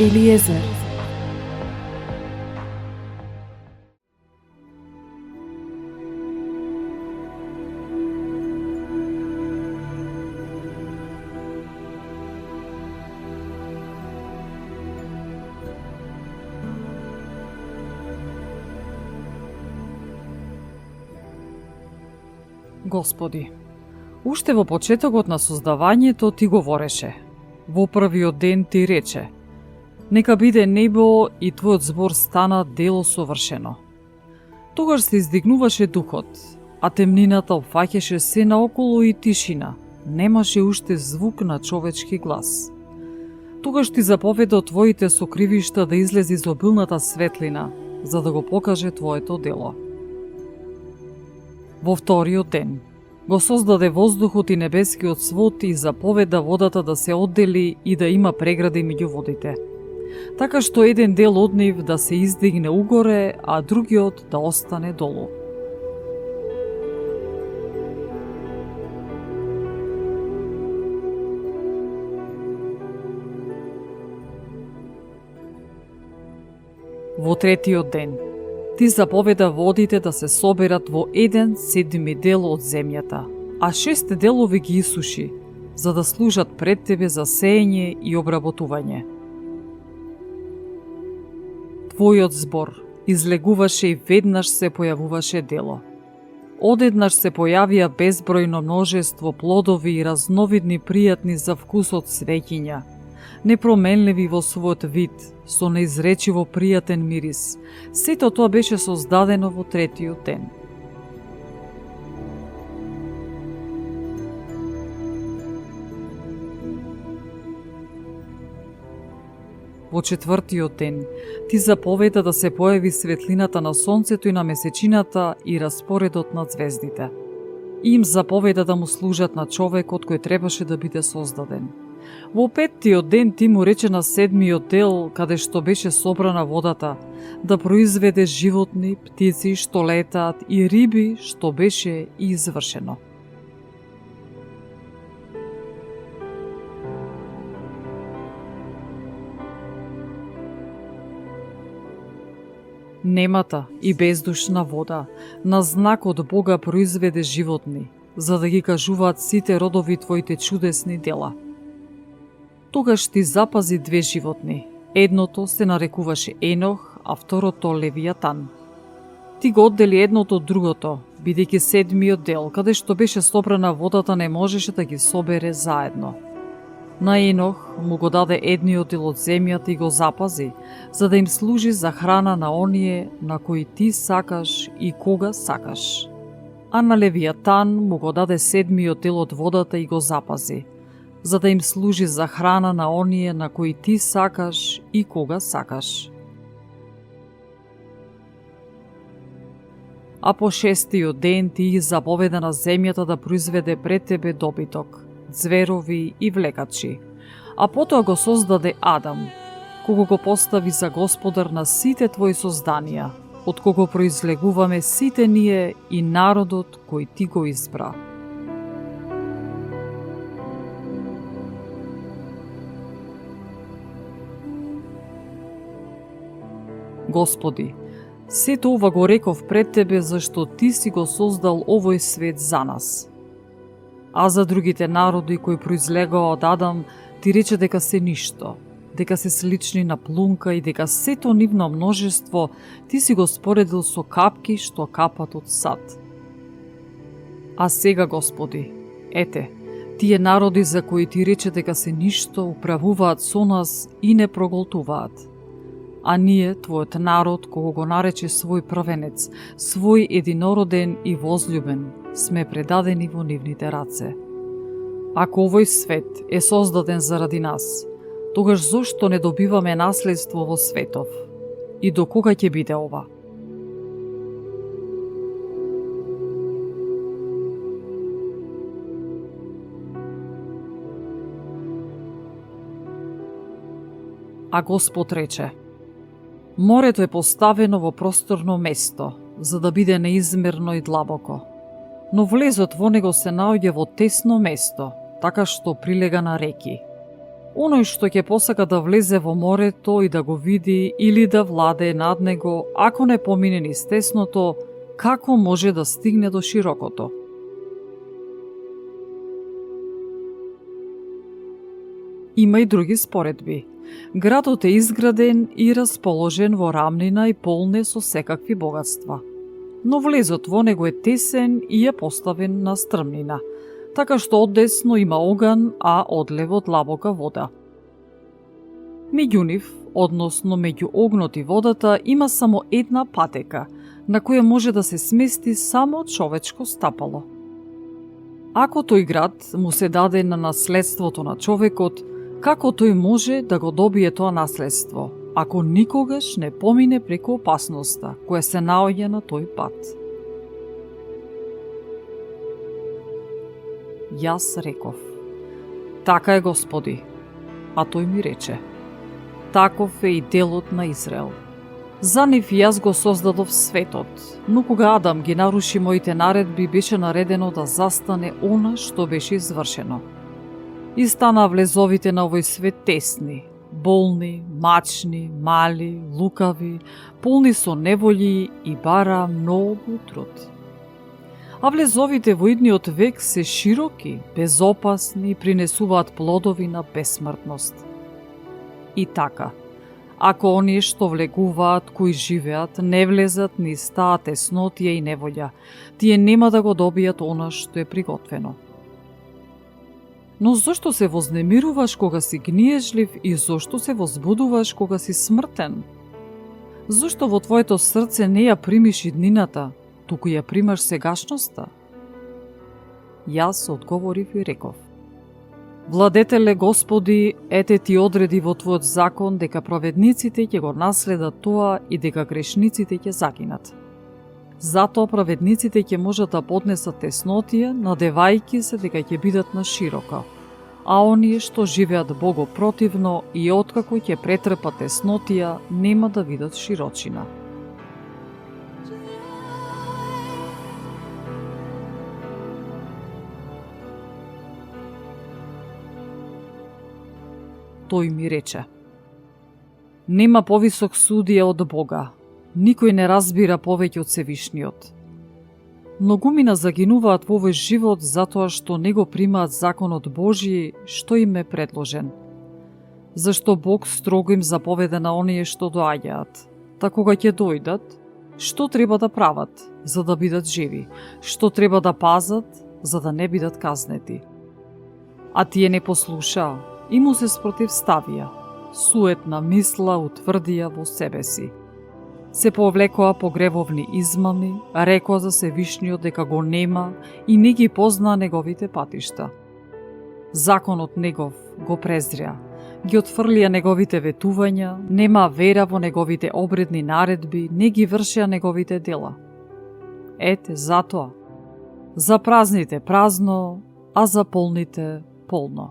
Елиезер. Господи, уште во почетокот на создавањето Ти говореше. Во првиот ден Ти рече: нека биде небо и Твојот збор стана дело совршено. Тогаш се издигнуваше духот, а темнината опфаќаше се наоколу и тишина. Немаше уште звук на човечки глас. Тогаш Ти заповеда од Твоите сокривишта да излезе изобилната светлина, за да го покаже Твоето дело. Во вториот ден го создаде воздухот и небескиот свод и заповеда водата да се оддели и да има прегради меѓу водите, така што еден дел од нив да се издигне угоре, а другиот да остане долу. Во третиот ден Ти заповеда водите да се соберат во 1/7 дел од земјата, а 6 делови ги исуши, за да служат пред Тебе за сеење и обработување. Твојот збор излегуваше и веднаш се појавуваше дело. Одеднаш се појавија безбројно множество плодови и разновидни пријатни за вкусот свеќиња, непроменливи во својот вид, со неизречиво пријатен мирис. Сето тоа беше создадено во третиот ден. Во четвртиот ден Ти заповеда да се појави светлината на сонцето и на месечината и распоредот на звездите. Им заповеда да му служат на човекот кој требаше да биде создаден. Во петтиот ден Ти му рече на седмиот дел, каде што беше собрана водата, да произведе животни, птици што летаат и риби, што беше и извршено. Немата и бездушна вода на знак од Бога произведе животни, за да ги кажуваат сите родови Твоите чудесни дела. Тогаш Ти запази 2 животни. Едното се нарекуваше Енох, а второто Левијатан. Ти го оддели едното од другото, бидејќи седмиот дел, каде што беше собрана водата, не можеше да ги собере заедно. На Енох му го даде едниот дел од земјата и го запази, за да им служи за храна на оние на кои Ти сакаш и кога сакаш. А на Левијатан му го даде седмиот дел од водата и го запази, за да им служи за храна на оние на кои Ти сакаш и кога сакаш. А по 6-тиот ден Ти заповеда на земјата да произведе пред Тебе добиток, зверови и влекачи, а потоа го создаде Адам, кого го постави за господар на сите Твои созданија, од кого произлегуваме сите ние и народот кој Ти го избра. Господи, сето ова го реков пред Тебе, зашто Ти си го создал овој свет за нас. А за другите народи кои произлегоа од Адам, Ти рече дека се ништо, дека се слични на плунка и дека сето нивно множество Ти си го споредил со капки што капат од сад. А сега, Господи, ете, тие народи за кои Ти рече дека се ништо управуваат со нас и не проголтуваат. А ние, Твојот народ, кого го нарече свој првенец, свој единороден и возлюбен, сме предадени во нивните раце. Ако овој свет е создаден заради нас, тогаш зошто не добиваме наследство во светов? И до кога ќе биде ова? А Господ рече: морето е поставено во просторно место, за да биде неизмерно и длабоко, но влезот во него се наоѓа во тесно место, така што прилега на реки. Оној што ќе посака да влезе во морето и да го види или да владее над него, ако не помине низ тесното, како може да стигне до широкото? Има и други споредби. Градот е изграден и расположен во рамнина и полне со секакви богатства. Но влезот во него е тесен и е поставен на стрмнина, така што оддесно има оган, а одлево длабока вода. Меѓу нив, односно меѓу огнот и водата, има само една патека, на која може да се смести само човечко стапало. Ако тој град му се даде на наследството на човекот, како тој може да го добие тоа наследство, ако никогаш не помине преку опасноста која се наоѓа на тој пат? Јас реков: така е, Господи. А тој ми рече: таков е и делот на Израел. За нив јас го создадов светот, но кога Адам ги наруши моите наредби, беше наредено да застане она што беше извршено. И стана влезовите на овој свет тесни, болни, мачни, мали, лукави, полни со неволји и бара многу труд. А влезовите во идниот век се широки, безопасни и принесуваат плодови на бесмртност. И така, ако оние што влегуваат, кои живеат, не влезат низ таа теснотија и неволја, тие нема да го добијат она што е приготвено. Но зошто се вознемируваш кога си гниежлив и зошто се возбудуваш кога си смртен? Зошто во твоето срце не ја примиш иднината, туку ја примаш сегашноста? Јас одговорив и реков: Владетеле Господи, ете ти одреди во твојот закон дека праведниците ќе го наследат тоа и дека грешниците ќе загинат. Затоа праведниците ќе можат да поднесат теснотија, надевајки се дека ќе бидат на широко, а оние што живеат богопротивно и откако ќе претрпат теснотија, нема да видат широчина. Тој ми рече: нема повисок судија од Бога, никој не разбира повеќе од Севишниот. Многумина загинуваат во овој живот затоа што не го примаат законот Божји што им е предложен. Зашто Бог строго им заповеда на оние што доаѓаат, та кога ќе дојдат, што треба да прават за да бидат живи, што треба да пазат за да не бидат казнети. А тие не послушаа и му се спротивставија, суетна мисла утврдија во себе си. Се повлекоа по гревовни измами, рекоа за Севишниот дека го нема и не ги позна неговите патишта. Законот негов го презря, ги отфрлија неговите ветувања, нема вера во неговите обредни наредби, не ги вршеа неговите дела. Ете, затоа, за празните празно, а за полните полно.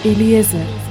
Елиезер.